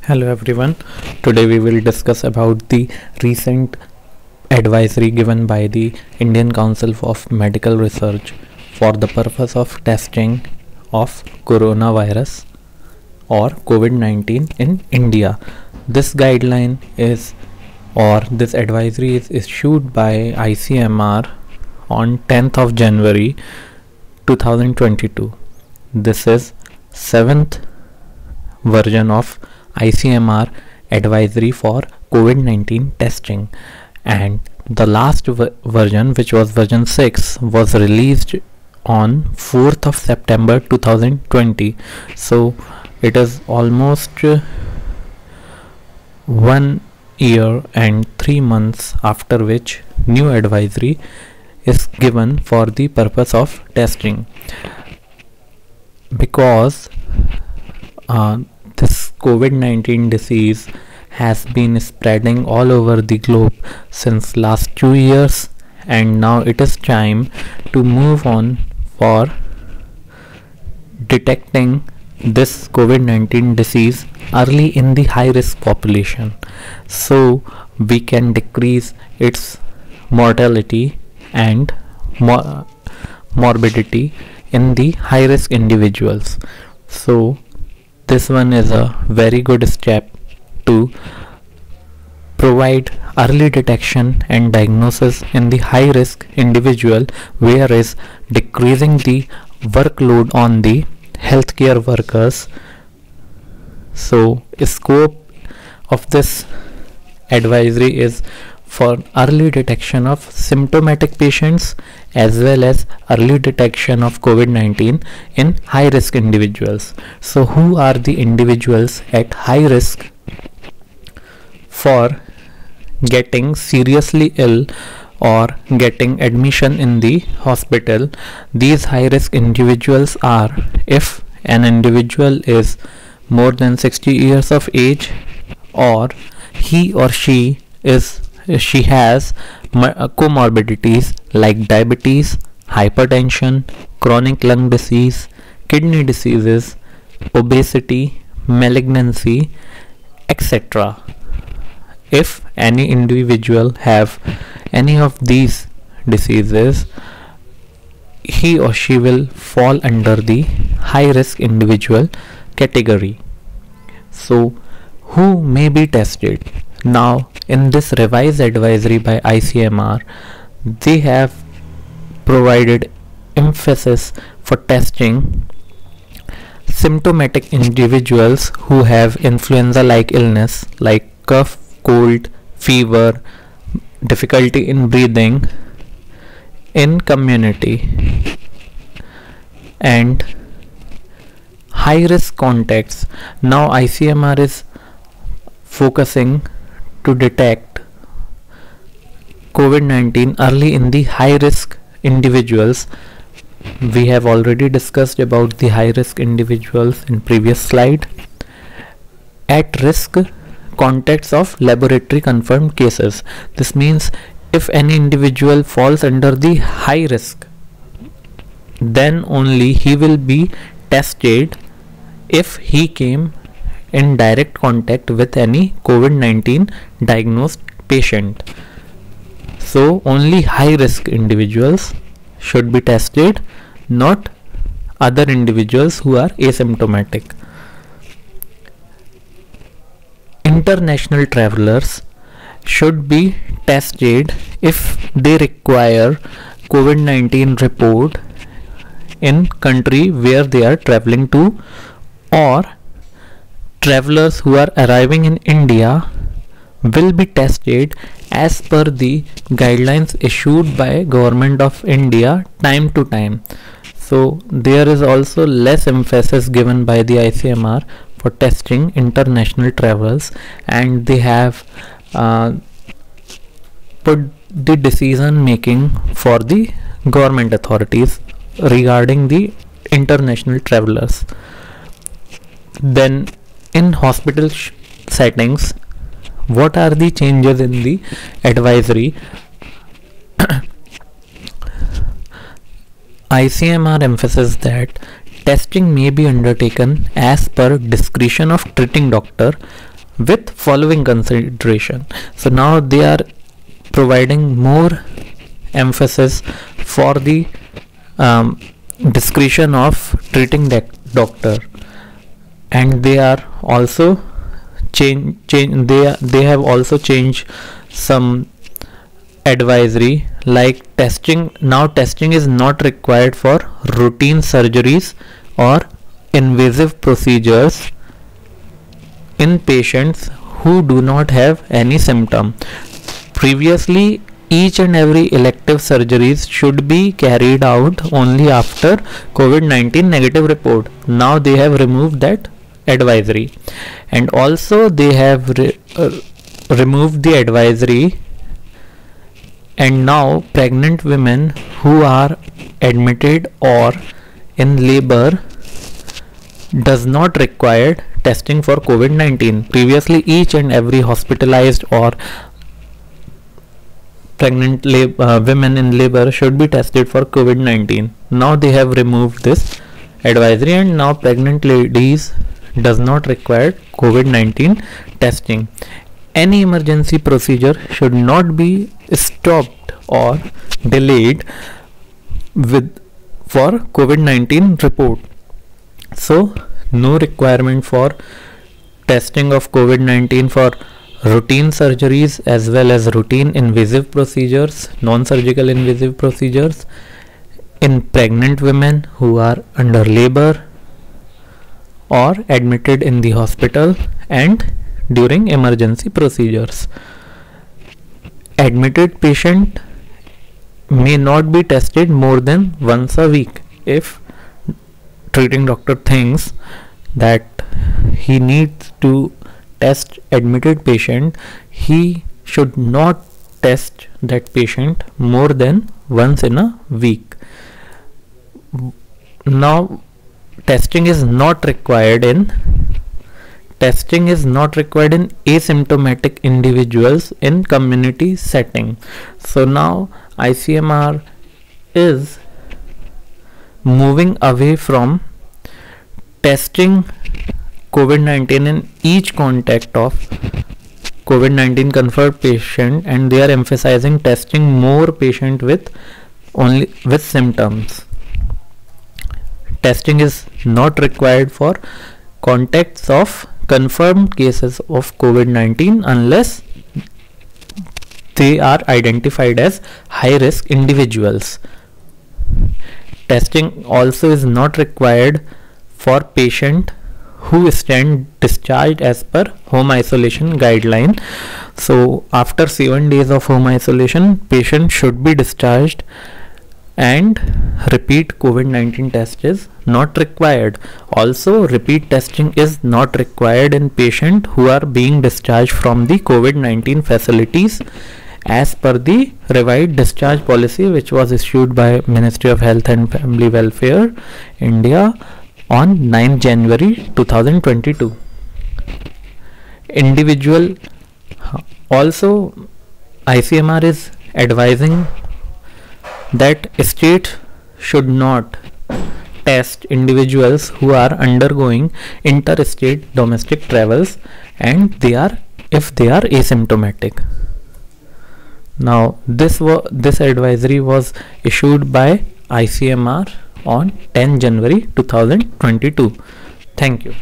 Hello everyone. Today we will discuss about the recent advisory given by the Indian Council of Medical Research for the purpose of testing of coronavirus or COVID-19 in India. This guideline this advisory is issued by ICMR on 10th of January 2022. This is 7th version of ICMR advisory for COVID-19 testing, and the last version, which was version 6, was released on 4th of September 2020. So it is almost 1 year and 3 months after which new advisory is given for the purpose of testing, because this COVID-19 disease has been spreading all over the globe since last 2 years, and now it is time to move on for detecting this COVID-19 disease early in the high risk population, so we can decrease its mortality and morbidity in the high risk individuals. So this one is a very good step to provide early detection and diagnosis in the high risk individual, whereas decreasing the workload on the healthcare workers. So scope of this advisory is for early detection of symptomatic patients as well as early detection of COVID-19 in high risk individuals. So who are the individuals at high risk for getting seriously ill or getting admission in the hospital? These high risk individuals are if an individual is more than 60 years of age, or he or she has comorbidities like diabetes, hypertension, chronic lung disease, kidney diseases, obesity, malignancy, etc. If any individual have any of these diseases, he or she will fall under the high risk individual category. So who may be tested? Now in this revised advisory by ICMR, they have provided emphasis for testing symptomatic individuals who have influenza like illness like cough, cold, fever, difficulty in breathing in community, and high risk contacts. Now ICMR is focusing to detect COVID-19 early in the high risk individuals. We have already discussed about the high risk individuals in previous slide. At risk contacts of laboratory confirmed cases. This means if any individual falls under the high risk, then only he will be tested if he came in direct contact with any COVID-19 diagnosed patient. So only high risk individuals should be tested, not other individuals who are asymptomatic. International travelers should be tested if they require COVID-19 report in country where they are traveling to, or travelers who are arriving in India will be tested as per the guidelines issued by Government of India time to time. So there is also less emphasis given by the ICMR for testing international travels, and they have put the decision making for the government authorities regarding the international travelers. Then in hospital settings, what are the changes in the advisory? ICMR emphasizes that testing may be undertaken as per discretion of treating doctor with following consideration. So now they are providing more emphasis for the discretion of treating doctor, and they are also they have also changed some advisory, like testing. Now testing is not required for routine surgeries or invasive procedures in patients who do not have any symptom. Previously, each and every elective surgeries should be carried out only after COVID-19 negative report. Now they have removed that advisory, and also they have removed the advisory, and now pregnant women who are admitted or in labor does not require testing for COVID-19. Previously, each and every hospitalized or pregnant women in labor should be tested for COVID-19. Now they have removed this advisory, and now pregnant ladies does not require COVID-19 testing. Any emergency procedure should not be stopped or delayed for COVID-19 report. So no requirement for testing of COVID-19 for routine surgeries as well as routine invasive procedures, non-surgical invasive procedures in pregnant women who are under labor or admitted in the hospital and during emergency procedures. Admitted patient may not be tested more than once a week. If treating doctor thinks that he needs to test admitted patient, he should not test that patient more than once in a week. Now testing is not required in asymptomatic individuals in community setting. So now ICMR is moving away from testing COVID-19 in each contact of COVID-19 confirmed patient, and they are emphasizing testing more patient with symptoms. Testing is not required for contacts of confirmed cases of COVID-19 unless they are identified as high risk individuals. Testing also is not required for patient who stand discharged as per home isolation guideline. So after 7 days of home isolation, patient should be discharged, and repeat COVID-19 test is not required. Also, repeat testing is not required in patient who are being discharged from the COVID-19 facilities as per the revised discharge policy, which was issued by Ministry of Health and Family Welfare, India, on 9th January 2022. Individual also, ICMR is advising that state should not test individuals who are undergoing interstate domestic travels and if they are asymptomatic. Now this advisory was issued by ICMR on 10 January 2022. Thank you.